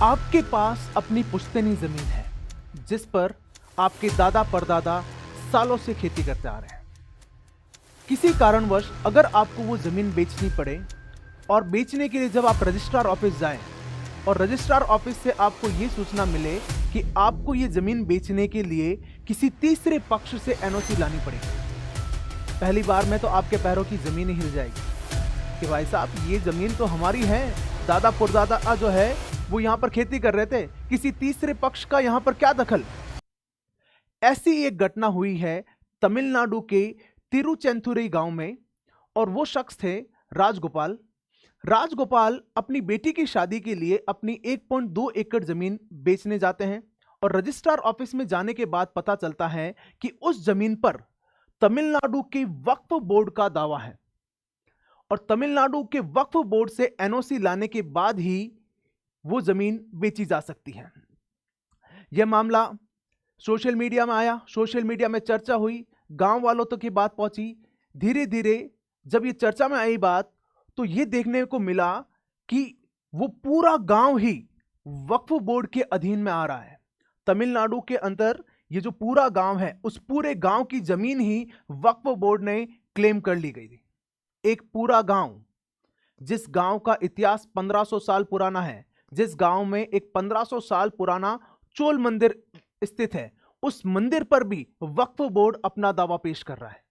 आपके पास अपनी पुश्तैनी जमीन है जिस पर आपके दादा परदादा सालों से खेती करते आ रहे हैं। किसी कारणवश अगर आपको वो जमीन बेचनी पड़े और बेचने के लिए जब आप रजिस्ट्रार ऑफिस जाएं और रजिस्ट्रार ऑफिस से आपको ये सूचना मिले कि आपको ये जमीन बेचने के लिए किसी तीसरे पक्ष से एनओसी लानी पड़ेगी, पहली बार में तो आपके पैरों की जमीन ही हिल जाएगी कि भाई साहब ये जमीन तो हमारी है, दादा परदादा जो है वो यहां पर खेती कर रहे थे, किसी तीसरे पक्ष का यहां पर क्या दखल। ऐसी एक घटना हुई है तमिलनाडु के तिरुचेंथुरई गांव में और वो शख्स थे राजगोपाल। राजगोपाल अपनी बेटी की शादी के लिए अपनी 1.2 एकड़ जमीन बेचने जाते हैं और रजिस्ट्रार ऑफिस में जाने के बाद पता चलता है कि उस जमीन पर तमिलनाडु के वक्फ बोर्ड का दावा है और तमिलनाडु के वक्फ बोर्ड से एनओसी लाने के बाद ही वो जमीन बेची जा सकती है। यह मामला सोशल मीडिया में आया, सोशल मीडिया में चर्चा हुई, गांव वालों तक की बात पहुंची। धीरे धीरे जब ये चर्चा में आई बात तो ये देखने को मिला कि वो पूरा गांव ही वक्फ बोर्ड के अधीन में आ रहा है। तमिलनाडु के अंदर ये जो पूरा गांव है उस पूरे गांव की जमीन ही वक्फ बोर्ड ने क्लेम कर ली गई थी। एक पूरा गांव, जिस गांव का इतिहास 1500 साल पुराना है, जिस गांव में एक 1500 साल पुराना चोल मंदिर स्थित है, उस मंदिर पर भी वक्फ बोर्ड अपना दावा पेश कर रहा है।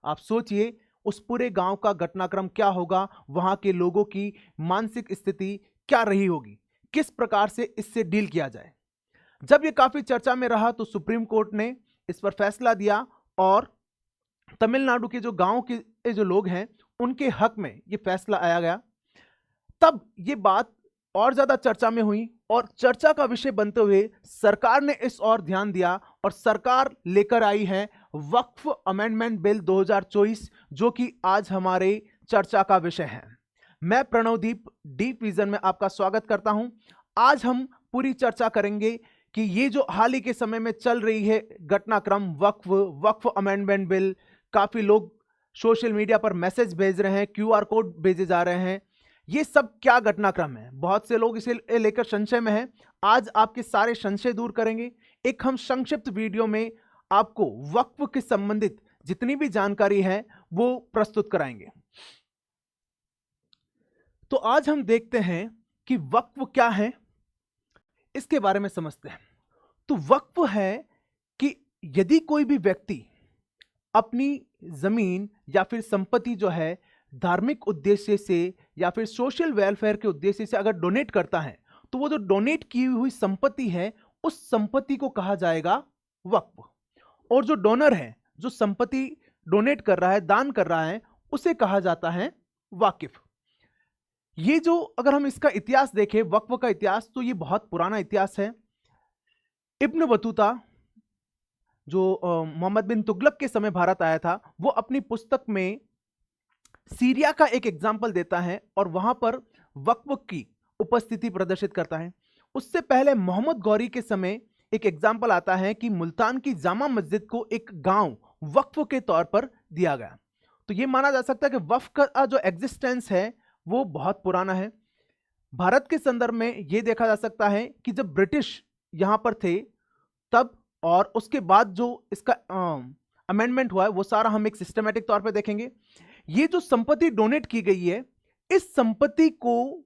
आप सोचिए उस पूरे गांव का घटनाक्रम क्या होगा, वहां के लोगों की मानसिक स्थिति क्या रही होगी, किस प्रकार से इससे डील किया जाए। जब यह काफी चर्चा में रहा तो सुप्रीम कोर्ट ने इस पर फैसला दिया और तमिलनाडु के जो गांव के जो लोग हैं उनके हक में यह फैसला आया गया। तब यह बात और ज्यादा चर्चा में हुई और चर्चा का विषय बनते हुए सरकार ने इस ओर ध्यान दिया और सरकार लेकर आई है वक्फ अमेंडमेंट बिल 2024, जो कि आज हमारे चर्चा का विषय है। मैं प्रणवदीप डीप विजन में आपका स्वागत करता हूं। आज हम पूरी चर्चा करेंगे कि ये जो हाल ही के समय में चल रही है घटनाक्रम वक्फ अमेंडमेंट बिल, काफी लोग सोशल मीडिया पर मैसेज भेज रहे हैं, क्यूआर कोड भेजे जा रहे हैं, ये सब क्या घटनाक्रम है। बहुत से लोग इसे लेकर संशय में हैं। आज आपके सारे संशय दूर करेंगे। एक हम संक्षिप्त वीडियो में आपको वक्फ के संबंधित जितनी भी जानकारी है वो प्रस्तुत कराएंगे। तो आज हम देखते हैं कि वक्फ क्या है, इसके बारे में समझते हैं। तो वक्फ है कि यदि कोई भी व्यक्ति अपनी जमीन या फिर संपत्ति जो है धार्मिक उद्देश्य से या फिर सोशल वेलफेयर के उद्देश्य से अगर डोनेट करता है तो वो जो डोनेट की हुई संपत्ति है उस संपत्ति को कहा जाएगा वक्फ। और जो डोनर है, जो संपत्ति डोनेट कर रहा है, दान कर रहा है, उसे कहा जाता है वाकिफ। ये जो अगर हम इसका इतिहास देखें, वक्फ का इतिहास, तो ये बहुत पुराना इतिहास है। इब्न बतूता जो मोहम्मद बिन तुगलक के समय भारत आया था, वो अपनी पुस्तक में सीरिया का एक एग्जाम्पल देता है और वहां पर वक्फ की उपस्थिति प्रदर्शित करता है। उससे पहले मोहम्मद गौरी के समय एक एग्जाम्पल आता है कि मुल्तान की जामा मस्जिद को एक गांव वक्फ के तौर पर दिया गया। तो यह माना जा सकता है कि वक्फ का जो एग्जिस्टेंस है वो बहुत पुराना है। भारत के संदर्भ में यह देखा जा सकता है कि जब ब्रिटिश यहां पर थे तब और उसके बाद जो इसका अमेंडमेंट हुआ है वो सारा हम एक सिस्टमेटिक तौर पर देखेंगे। ये जो संपत्ति डोनेट की गई है, इस संपत्ति को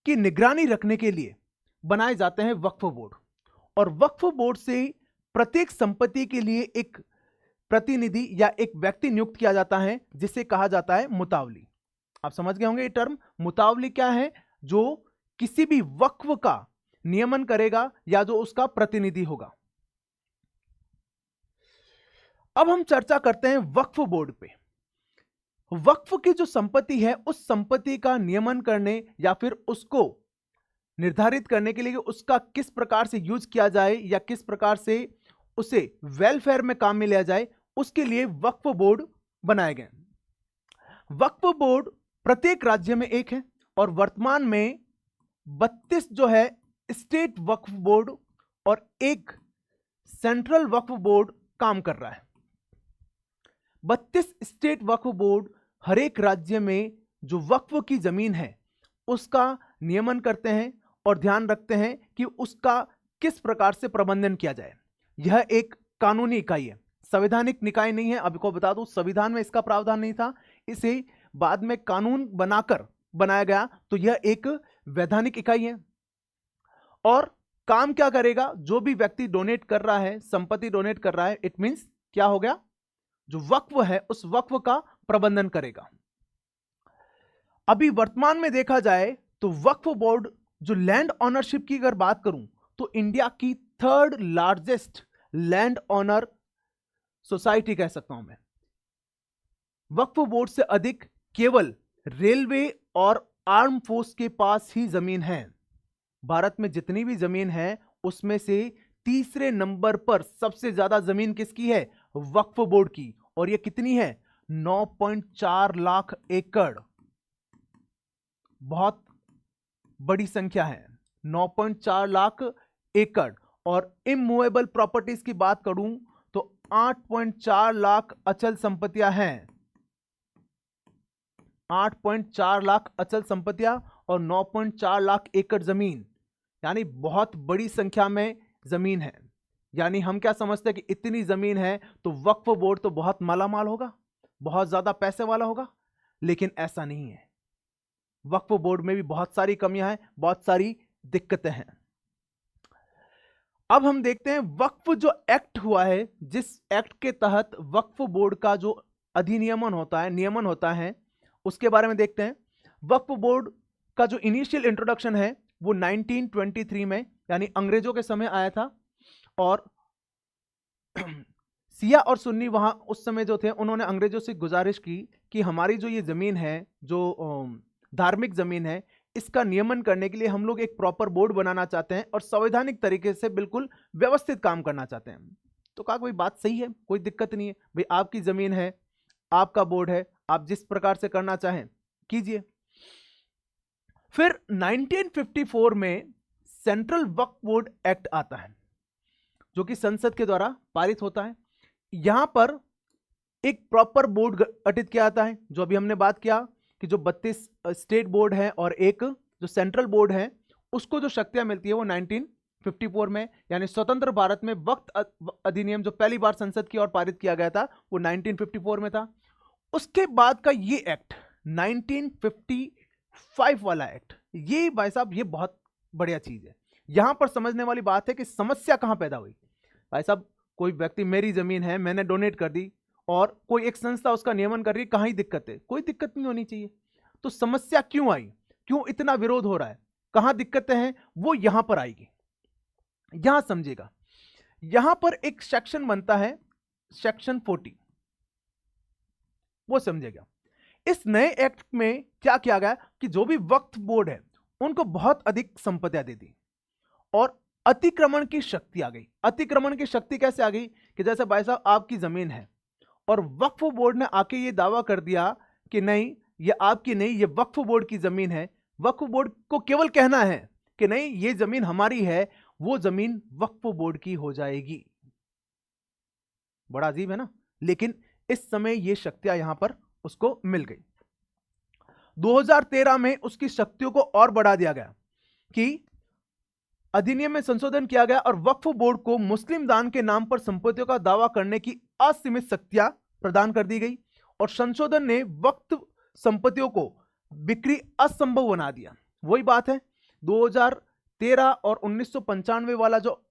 की निगरानी रखने के लिए बनाए जाते हैं वक्फ बोर्ड और वक्फ बोर्ड से प्रत्येक संपत्ति के लिए एक प्रतिनिधि या एक व्यक्ति नियुक्त किया जाता है जिसे कहा जाता है मुतावली। आप समझ गए होंगे ये टर्म। मुतावली क्या है? जो किसी भी वक्फ का नियमन करेगा या जो उसका प्रतिनिधि होगा। अब हम चर्चा करते हैं वक्फ बोर्ड पे। वक्फ की जो संपत्ति है उस संपत्ति का नियमन करने या फिर उसको निर्धारित करने के लिए उसका किस प्रकार से यूज किया जाए या किस प्रकार से उसे वेलफेयर में काम में लिया जाए, उसके लिए वक्फ बोर्ड बनाए गए। वक्फ बोर्ड प्रत्येक राज्य में एक है और वर्तमान में 32 जो है स्टेट वक्फ बोर्ड और एक सेंट्रल वक्फ बोर्ड काम कर रहा है। 32 स्टेट वक्फ बोर्ड हर एक राज्य में जो वक्फ की जमीन है उसका नियमन करते हैं और ध्यान रखते हैं कि उसका किस प्रकार से प्रबंधन किया जाए। यह एक कानूनी इकाई है, संवैधानिक निकाय नहीं है। आपको बता दूं, संविधान में इसका प्रावधान नहीं था, इसे बाद में कानून बनाकर बनाया गया। तो यह एक वैधानिक इकाई है। और काम क्या करेगा, जो भी व्यक्ति डोनेट कर रहा है, संपत्ति डोनेट कर रहा है, इट मींस क्या हो गया, जो वक्फ है उस वक्फ का प्रबंधन करेगा। अभी वर्तमान में देखा जाए तो वक्फ बोर्ड, जो लैंड ऑनरशिप की अगर बात करूं तो इंडिया की 3rd largest land owner society कह सकता हूं मैं। वक्फ बोर्ड से अधिक केवल रेलवे और आर्म फोर्स के पास ही जमीन है। भारत में जितनी भी जमीन है उसमें से तीसरे नंबर पर सबसे ज्यादा जमीन किसकी है, वक्फ बोर्ड की। और यह कितनी है, 9.4 लाख एकड़। बहुत बड़ी संख्या है, 9.4 लाख एकड़। और इमूवेबल प्रॉपर्टीज की बात करूं तो 8.4 लाख अचल संपत्तियां हैं, 8.4 लाख अचल संपत्तियां और 9.4 लाख एकड़ जमीन, यानी बहुत बड़ी संख्या में जमीन है। यानी हम क्या समझते हैं कि इतनी जमीन है तो वक्फ बोर्ड तो बहुत मालामाल होगा, बहुत ज्यादा पैसे वाला होगा, लेकिन ऐसा नहीं है। वक्फ बोर्ड में भी बहुत सारी कमियां हैं, बहुत सारी दिक्कतें हैं। अब हम देखते हैं वक्फ जो एक्ट हुआ है, जिस एक्ट के तहत वक्फ बोर्ड का जो अधिनियमन होता है, नियमन होता है, उसके बारे में देखते हैं। वक्फ बोर्ड का जो इनिशियल इंट्रोडक्शन है वो 1923 में, यानी अंग्रेजों के समय आया था। और सिया और सुन्नी वहां उस समय जो थे, उन्होंने अंग्रेजों से गुजारिश की कि हमारी जो ये जमीन है, जो धार्मिक जमीन है, इसका नियमन करने के लिए हम लोग एक प्रॉपर बोर्ड बनाना चाहते हैं और संवैधानिक तरीके से बिल्कुल व्यवस्थित काम करना चाहते हैं। तो कहा कोई बात सही है, कोई दिक्कत नहीं है भाई, आपकी जमीन है, आपका बोर्ड है, आप जिस प्रकार से करना चाहें कीजिए। फिर 1954 में सेंट्रल वक्फ बोर्ड एक्ट आता है, जो कि संसद के द्वारा पारित होता है। यहां पर एक प्रॉपर बोर्ड गठित किया जाता है, जो अभी हमने बात किया कि जो 32 स्टेट बोर्ड है और एक जो सेंट्रल बोर्ड है, उसको जो शक्तियां मिलती है वो 1954 में, यानी स्वतंत्र भारत में वक्फ अधिनियम जो पहली बार संसद की ओर पारित किया गया था वो 1954 में था। उसके बाद का ये एक्ट 1955 वाला एक्ट, ये भाई साहब ये बहुत बढ़िया चीज है। यहां पर समझने वाली बात है कि समस्या कहां पैदा हुई। भाई साहब, कोई व्यक्ति, मेरी जमीन है, मैंने डोनेट कर दी और कोई एक संस्था उसका नियमन कर रही है, कहां ही दिक्कत है, कोई दिक्कत नहीं होनी चाहिए। तो समस्या क्यों आई, क्यों इतना विरोध हो रहा है, कहां दिक्कतें हैं, वो यहां पर आएगी। यहां समझेगा, यहां पर एक सेक्शन बनता है, सेक्शन 40, वो समझेगा। इस नए एक्ट में क्या किया गया कि जो भी वक्फ बोर्ड है उनको बहुत अधिक संपत्तियां दे दी और अतिक्रमण की शक्ति आ गई। अतिक्रमण की शक्ति कैसे आ गई कि जैसे भाई साहब आपकी जमीन है और वक्फ बोर्ड ने आके ये दावा कर दिया कि नहीं ये आपकी नहीं, ये वक्फ बोर्ड की जमीन है। वक्फ बोर्ड को केवल कहना है कि नहीं ये जमीन हमारी है, वो जमीन वक्फ बोर्ड की हो जाएगी। बड़ा अजीब है ना, लेकिन इस समय ये शक्तियां यहां पर उसको मिल गई। 2013 में उसकी शक्तियों को और बढ़ा दिया गया कि अधिनियम में संशोधन किया गया और वक्फ बोर्ड को मुस्लिम दान के नाम पर संपत्तियों का दावा करने की असीमित शक्तियां प्रदान कर दी गई। और संशोधन ने वक्फ संपत्तियों को बिक्री असंभव बना दिया। वही बात है, 2013 और 1995 वाला जो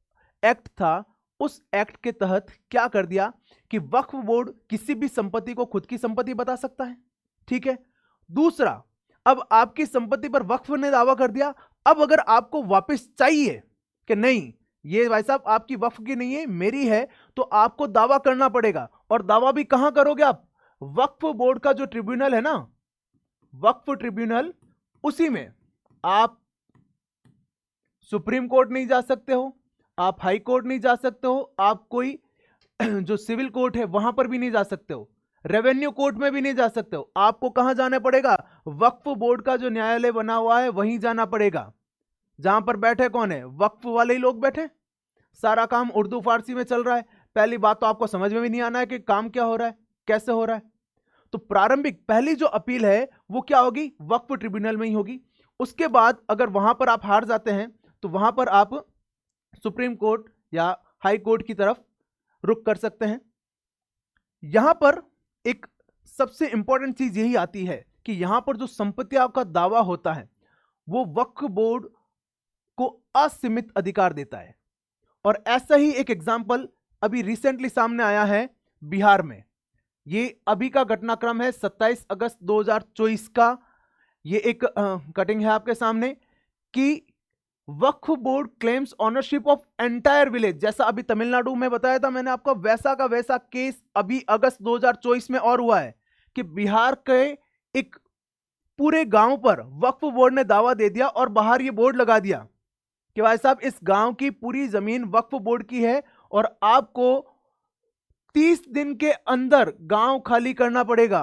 एक्ट था, उस एक्ट के तहत क्या कर दिया कि वक्फ बोर्ड किसी भी संपत्ति को खुद की संपत्ति बता सकता है। ठीक है। दूसरा, अब आपकी संपत्ति पर वक्फ ने दावा कर दिया, अब अगर आपको वापस चाहिए कि नहीं ये भाई साहब आपकी वक्फ की नहीं है, मेरी है, तो आपको दावा करना पड़ेगा। और दावा भी कहां करोगे आप, वक्फ बोर्ड का जो ट्रिब्यूनल है ना, वक्फ ट्रिब्यूनल, उसी में। आप सुप्रीम कोर्ट नहीं जा सकते हो, आप हाई कोर्ट नहीं जा सकते हो, आप कोई जो सिविल कोर्ट है वहां पर भी नहीं जा सकते हो, रेवेन्यू कोर्ट में भी नहीं जा सकते हो। आपको कहां जाना पड़ेगा, वक्फ बोर्ड का जो न्यायालय बना हुआ है वहीं जाना पड़ेगा। जहां पर बैठे कौन है, वक्फ वाले ही लोग बैठे। सारा काम उर्दू फारसी में चल रहा है। पहली बात तो आपको समझ में भी नहीं आना है कि काम क्या हो रहा है, कैसे हो रहा है। तो प्रारंभिक पहली जो अपील है वो क्या होगी, वक्फ ट्रिब्यूनल में ही होगी। उसके बाद अगर वहां पर आप हार जाते हैं तो वहां पर आप सुप्रीम कोर्ट या हाई कोर्ट की तरफ रुख कर सकते हैं। यहां पर एक सबसे इंपॉर्टेंट चीज यही आती है कि यहां पर जो संपत्तियों का दावा होता है वो वक्फ बोर्ड को असीमित अधिकार देता है। और ऐसा ही एक एग्जाम्पल अभी रिसेंटली सामने आया है बिहार में। ये अभी का घटनाक्रम है 27 अगस्त 2024 का। ये एक कटिंग है आपके सामने कि Waqf board claims ownership of entire village. जैसा अभी तमिलनाडु में बताया था मैंने आपको, वैसा का वैसा केस अभी अगस्त 2024 में और हुआ है कि बिहार के एक पूरे गांव पर वक्फ बोर्ड ने दावा दे दिया और बाहर ये बोर्ड लगा दिया कि भाई साहब इस गांव की पूरी जमीन वक्फ बोर्ड की है और आपको 30 दिन के अंदर गांव खाली करना पड़ेगा।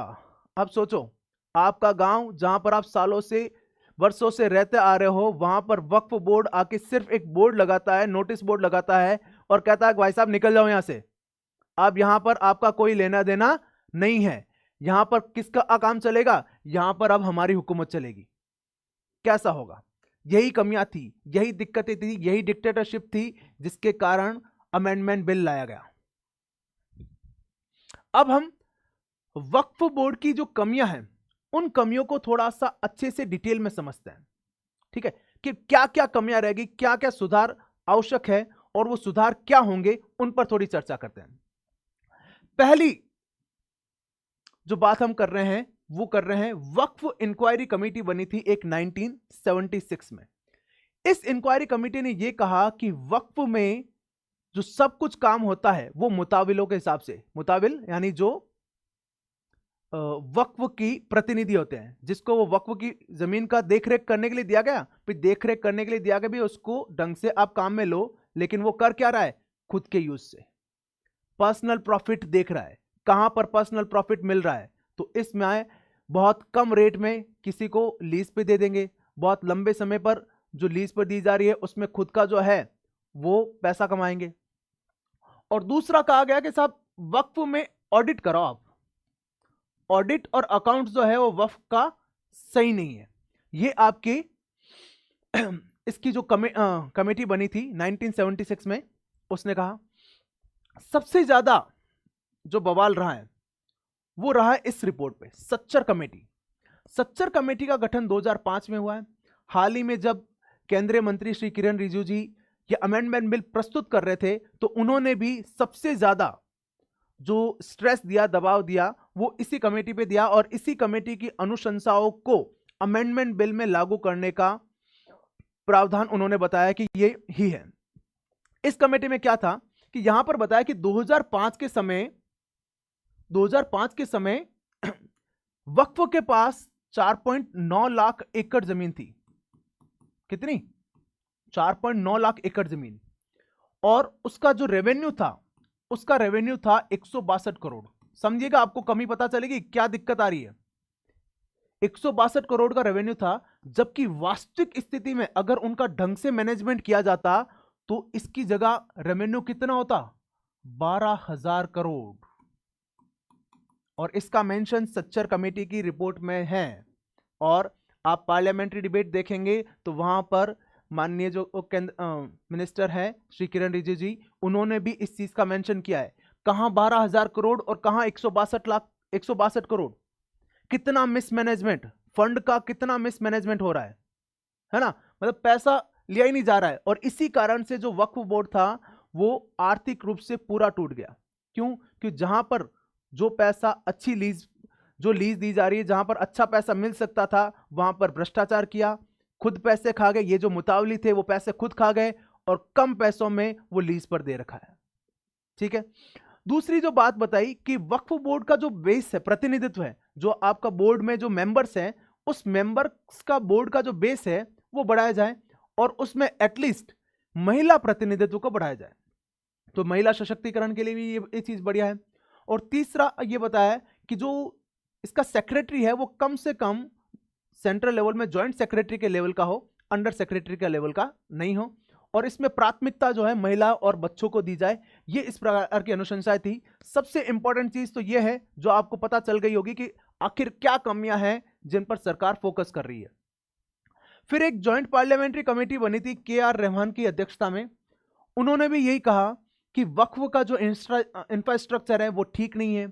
अब सोचो, आपका गांव जहां पर आप सालों से वर्षों से रहते आ रहे हो, वहां पर वक्फ बोर्ड आके सिर्फ एक बोर्ड लगाता है, नोटिस बोर्ड लगाता है और कहता है भाई साहब निकल जाओ यहां से, अब यहां पर आपका कोई लेना देना नहीं है। यहां पर किसका काम चलेगा? यहां पर अब हमारी हुकूमत चलेगी। कैसा होगा? यही कमियां थी, यही दिक्कतें थी, यही डिक्टेटरशिप थी जिसके कारण अमेंडमेंट बिल लाया गया। अब हम वक्फ बोर्ड की जो कमियां हैं उन कमियों को थोड़ा सा अच्छे से डिटेल में समझते हैं, ठीक है, कि क्या क्या कमियां रहेगी, क्या क्या सुधार आवश्यक है और वो सुधार क्या होंगे, उन पर थोड़ी चर्चा करते हैं। पहली जो बात हम कर रहे हैं वो कर रहे हैं वक्फ इंक्वायरी कमेटी बनी थी एक 1976 में। इस इंक्वायरी कमेटी ने यह कहा कि वक्फ में जो सब कुछ काम होता है वो मुताविलों के हिसाब से, मुताविल यानी जो वक्फ की प्रतिनिधि होते हैं, जिसको वो वक्फ की जमीन का देखरेख करने के लिए दिया गया, फिर देखरेख करने के लिए दिया गया भी उसको ढंग से आप काम में लो, लेकिन वो कर क्या रहा है? खुद के यूज से पर्सनल प्रॉफिट देख रहा है। कहां पर पर्सनल प्रॉफिट मिल रहा है? तो इसमें बहुत कम रेट में किसी को लीज पे दे देंगे, बहुत लंबे समय पर जो लीज पर दी जा रही है उसमें खुद का जो है वो पैसा कमाएंगे। और दूसरा कहा गया कि साहब वक्फ में ऑडिट करो आप, ऑडिट और अकाउंट जो है वो वक्फ का सही नहीं है। ये आपकी इसकी जो कमेटी बनी थी 1976 में, उसने कहा सबसे ज्यादा जो बवाल रहा है वो रहा है इस रिपोर्ट पे, सच्चर कमेटी। सच्चर कमेटी का गठन 2005 में हुआ है। हाल ही में जब केंद्रीय मंत्री श्री किरण रिजिजू जी ये अमेंडमेंट बिल प्रस्तुत कर रहे थे तो उन्होंने भी सबसे ज्यादा जो स्ट्रेस दिया, दबाव दिया, वो इसी कमेटी पे दिया और इसी कमेटी की अनुशंसाओं को अमेंडमेंट बिल में लागू करने का प्रावधान उन्होंने बताया कि ये ही है। इस कमेटी में क्या था कि यहां पर बताया कि 2005 के समय वक्फ के पास 4.9 लाख एकड़ जमीन थी। कितनी? 4.9 लाख एकड़ जमीन। और उसका जो रेवेन्यू था, उसका रेवेन्यू था 162 करोड़। समझिएगा, आपको कमी पता चलेगी क्या दिक्कत आ रही है। 162 करोड़ का रेवेन्यू था, जबकि वास्तविक स्थिति में अगर उनका ढंग से मैनेजमेंट किया जाता तो इसकी जगह रेवेन्यू कितना होता? 12,000 करोड़। और इसका मेंशन सच्चर कमेटी की रिपोर्ट में है। और आप पार्लियामेंट्री डिबेट देखेंगे तो वहां पर माननीय जो मिनिस्टर है श्री किरण रिजिजू जी, उन्होंने भी इस चीज का मेंशन किया है। कहां 12,000 करोड़ और कहां 162 करोड़। कितना मिसमैनेजमेंट, फंड का कितना मिसमैनेजमेंट हो रहा है ना? मतलब पैसा लिया ही नहीं जा रहा है। और इसी कारण से जो वक्फ बोर्ड था वो आर्थिक रूप से पूरा टूट गया। क्यों? क्योंकि जहां पर जो पैसा अच्छी लीज दी जा रही है, जहां पर अच्छा पैसा मिल सकता था, वहां पर भ्रष्टाचार किया, खुद पैसे खा गए। ये जो मुतावली थे वो पैसे खुद खा गए और कम पैसों में वो लीज पर दे रखा है। ठीक है। दूसरी जो बात बताई कि वक्फ बोर्ड का जो बेस है, प्रतिनिधित्व है, जो आपका बोर्ड में जो मेंबर्स हैं, उस मेंबर्स का बोर्ड का जो बेस है वो बढ़ाया जाए और उसमें एटलीस्ट महिला प्रतिनिधित्व को बढ़ाया जाए। तो महिला सशक्तिकरण के लिए भी ये चीज बढ़िया है। और तीसरा ये बताया कि जो इसका सेक्रेटरी है वो कम से कम सेंट्रल लेवल में ज्वाइंट सेक्रेटरी के लेवल का हो, अंडर सेक्रेटरी के लेवल का नहीं हो। और इसमें प्राथमिकता जो है महिला और बच्चों को दी जाए। ये इस प्रकार की अनुशंसाएं थी। सबसे इंपॉर्टेंट चीज तो ये है जो आपको पता चल गई होगी कि आखिर क्या कमियां हैं जिन पर सरकार फोकस कर रही है। फिर एक जॉइंट पार्लियामेंट्री कमेटी बनी थी KR रहमान की अध्यक्षता में। उन्होंने भी यही कहा कि वक्फ का जो इंफ्रास्ट्रक्चर है वो ठीक नहीं है,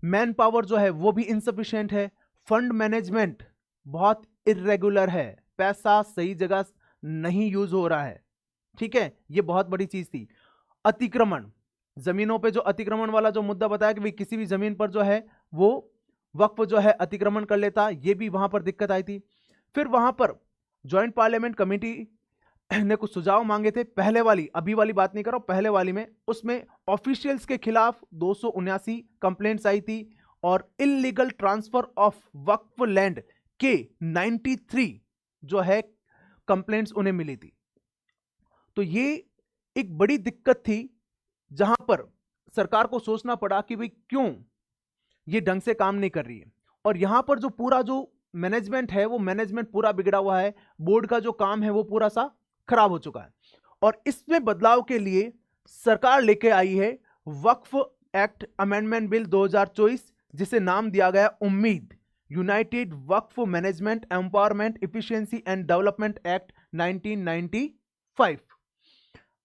मैन पावर जो है वो भी इनसफिशिएंट है, फंड मैनेजमेंट बहुत इरेगुलर है, पैसा सही जगह नहीं यूज हो रहा है। ठीक है, ये बहुत बड़ी चीज थी। अतिक्रमण, जमीनों पे जो अतिक्रमण वाला जो मुद्दा बताया कि भाई किसी भी जमीन पर जो है वो वक्फ जो है अतिक्रमण कर लेता, ये भी वहां पर दिक्कत आई थी। फिर वहां पर ज्वाइंट पार्लियामेंट कमेटी ने कुछ सुझाव मांगे थे। पहले वाली, अभी वाली बात नहीं कर रहा हूं, पहले वाली में उसमें ऑफिशियल्स के खिलाफ 279 कंप्लेंट्स आई थी और illegal transfer of Waqf land के 93 जो है कंप्लेंट्स उन्हें मिली थी। तो ये एक बड़ी दिक्कत थी जहां पर सरकार को सोचना पड़ा कि भाई क्यों ये ढंग से काम नहीं कर रही है। और यहां पर जो पूरा जो मैनेजमेंट है वो मैनेजमेंट पूरा बिगड़ा हुआ है, बोर्ड का जो काम है वो पूरा सा खराब हो चुका है। और इसमें बदलाव के लिए सरकार लेके आई है वक्फ एक्ट अमेंडमेंट बिल 2024, जिसे नाम दिया गया उम्मीद, United Waqf management empowerment efficiency and development act 1995।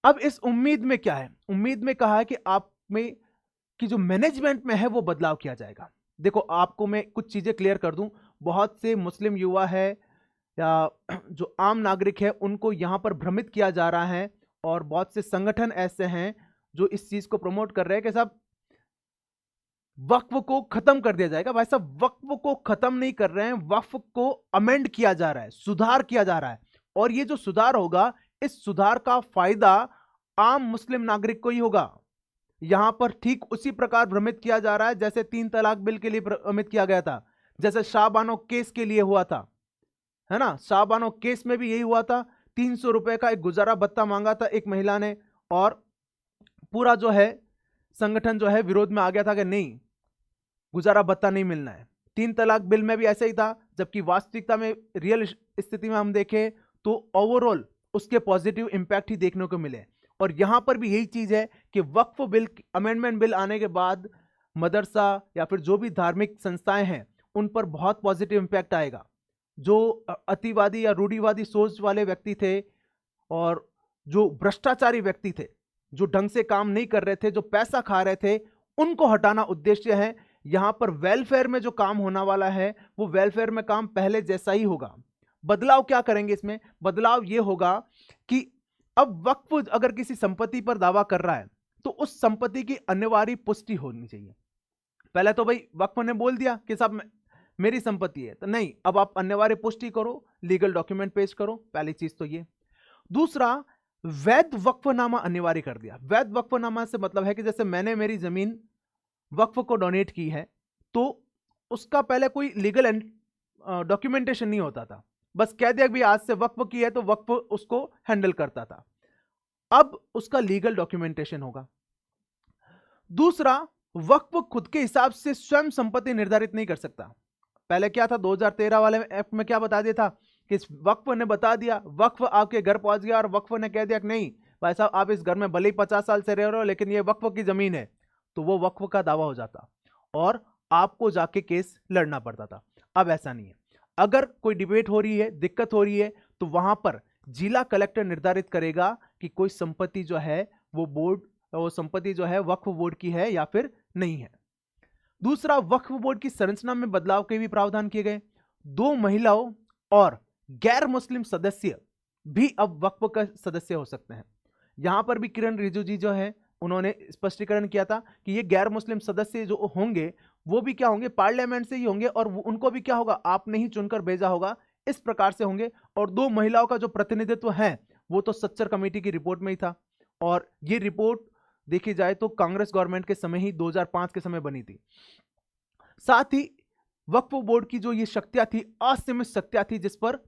अब इस उम्मीद में क्या है? उम्मीद में कहा है कि आप में कि जो मैनेजमेंट में है वो बदलाव किया जाएगा। देखो, आपको मैं कुछ चीजें क्लियर कर दूं, बहुत से मुस्लिम युवा है या जो आम नागरिक है उनको यहां पर भ्रमित किया जा रहा है और बहुत से संगठन ऐसे हैं जो इस चीज को प्रमोट कर रहे हैं कि साहब वक्फ को खत्म कर दिया जाएगा। भाई साहब, वक्फ को खत्म नहीं कर रहे हैं, वक्फ को अमेंड किया जा रहा है, सुधार किया जा रहा है। और ये जो सुधार होगा, इस सुधार का फायदा आम मुस्लिम नागरिक को ही होगा। यहां पर ठीक उसी प्रकार भ्रमित किया जा रहा है जैसे 3 तलाक बिल के लिए भ्रमित किया गया था, जैसे शाहबानो केस के लिए हुआ था, है ना। शाहबानो केस में भी यही हुआ था, 300 रुपए का एक गुजारा भत्ता मांगा था एक महिला ने और पूरा जो है संगठन जो है विरोध में आ गया था कि नहीं, गुजारा भत्ता नहीं मिलना है। 3 तलाक बिल में भी ऐसा ही था, जबकि वास्तविकता में रियल स्थिति में हम देखें तो ओवरऑल उसके पॉजिटिव इंपैक्ट ही देखने को मिले। और यहां पर भी यही चीज है कि वक्फ बिल अमेंडमेंट बिल आने के बाद मदरसा या फिर जो भी धार्मिक संस्थाएं हैं उन पर बहुत पॉजिटिव इंपैक्ट आएगा। जो अतिवादी या रूढ़िवादी सोच वाले व्यक्ति थे और जो भ्रष्टाचारी व्यक्ति थे, जो ढंग से काम नहीं कर रहे थे, जो पैसा खा रहे थे, उनको हटाना उद्देश्य है। यहां पर वेलफेयर में जो काम होना वाला है वो वेलफेयर में काम पहले जैसा ही होगा। बदलाव क्या करेंगे इसमें? बदलाव ये होगा कि अब वक्फ अगर किसी संपत्ति पर दावा कर रहा है तो उस संपत्ति की अनिवार्य पुष्टि होनी चाहिए। पहले तो भाई वक्फ ने बोल दिया कि साहब मेरी संपत्ति है, तो नहीं, अब आप अनिवार्य पुष्टि करो, लीगल डॉक्यूमेंट पेश करो। पहली चीज तो ये। दूसरा, वैध वक्फनामा अनिवार्य कर दिया। वैध वक्फनामा से मतलब है कि जैसे मैंने मेरी जमीन वक्फ को डोनेट की है तो उसका पहले कोई लीगल डॉक्यूमेंटेशन नहीं होता था, बस कह दिया कि आज से वक्फ की है तो वक्फ उसको हैंडल करता था। अब उसका लीगल डॉक्यूमेंटेशन होगा। दूसरा, वक्फ खुद के हिसाब से स्वयं संपत्ति निर्धारित नहीं कर सकता। पहले क्या था, 2013 वाले एक्ट में क्या बता दिया था कि वक्फ ने बता दिया, वक्फ आपके घर पहुंच गया और वक्फ ने कह दिया कि नहीं भाई साहब, आप इस घर में भले ही 50 साल से रह रहे हो लेकिन ये वक्फ की जमीन है, तो वो वक्फ का दावा हो जाता और आपको जाके केस लड़ना पड़ता था। अब ऐसा नहीं है। अगर कोई डिबेट हो रही है, दिक्कत हो रही है, तो वहां पर जिला कलेक्टर निर्धारित करेगा कि कोई संपत्ति जो है वो संपत्ति जो है वक्फ बोर्ड की है या फिर नहीं है। दूसरा, वक्फ बोर्ड की संरचना में बदलाव के भी प्रावधान किए गए। 2 महिलाओं और गैर मुस्लिम सदस्य भी अब वक्फ का सदस्य हो सकते हैं। यहां पर भी किरण रिजिजू जी जो है उन्होंने स्पष्टीकरण किया था कि ये गैर मुस्लिम सदस्य जो होंगे वो भी क्या होंगे, पार्लियामेंट से ही होंगे और उनको भी क्या होगा, आपने ही चुनकर भेजा होगा, इस प्रकार से होंगे। और 2 महिलाओं का जो प्रतिनिधित्व है वो तो सच्चर कमेटी की रिपोर्ट में ही था और ये रिपोर्ट देखी जाए तो कांग्रेस गवर्नमेंट के समय ही 2005 के समय बनी थी। साथ ही वक्फ बोर्ड की जो ये शक्तियां थी, असीमित शक्तियां थी, जिस पर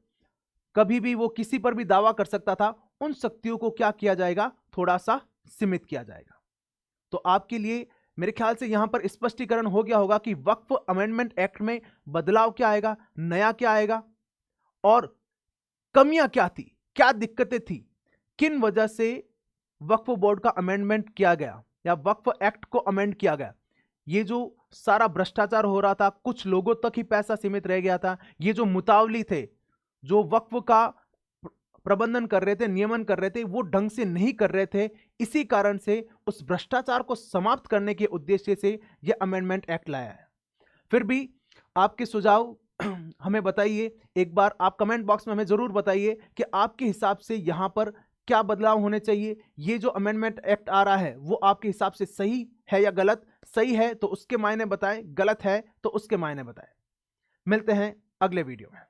कभी भी वो किसी पर भी दावा कर सकता था, उन शक्तियों को क्या किया जाएगा, थोड़ा सा सीमित किया जाएगा। तो आपके लिए मेरे ख्याल से यहां पर स्पष्टीकरण हो गया होगा कि वक्फ अमेंडमेंट एक्ट में बदलाव क्या आएगा, नया क्या आएगा और कमियां क्या थी, क्या दिक्कतें थी, किन वजह से वक्फ बोर्ड का अमेंडमेंट किया गया या वक्फ एक्ट को अमेंड किया गया। ये जो सारा भ्रष्टाचार हो रहा था, कुछ लोगों तक ही पैसा सीमित रह गया था, ये जो मुतावली थे जो वक्फ का प्रबंधन कर रहे थे, नियमन कर रहे थे, वो ढंग से नहीं कर रहे थे। इसी कारण से उस भ्रष्टाचार को समाप्त करने के उद्देश्य से यह अमेंडमेंट एक्ट लाया है। फिर भी आपके सुझाव हमें बताइए, एक बार आप कमेंट बॉक्स में हमें जरूर बताइए कि आपके हिसाब से यहां पर क्या बदलाव होने चाहिए। ये जो अमेंडमेंट एक्ट आ रहा है वो आपके हिसाब से सही है या गलत? सही है तो उसके मायने बताएं, गलत है तो उसके मायने बताएं। मिलते हैं अगले वीडियो में।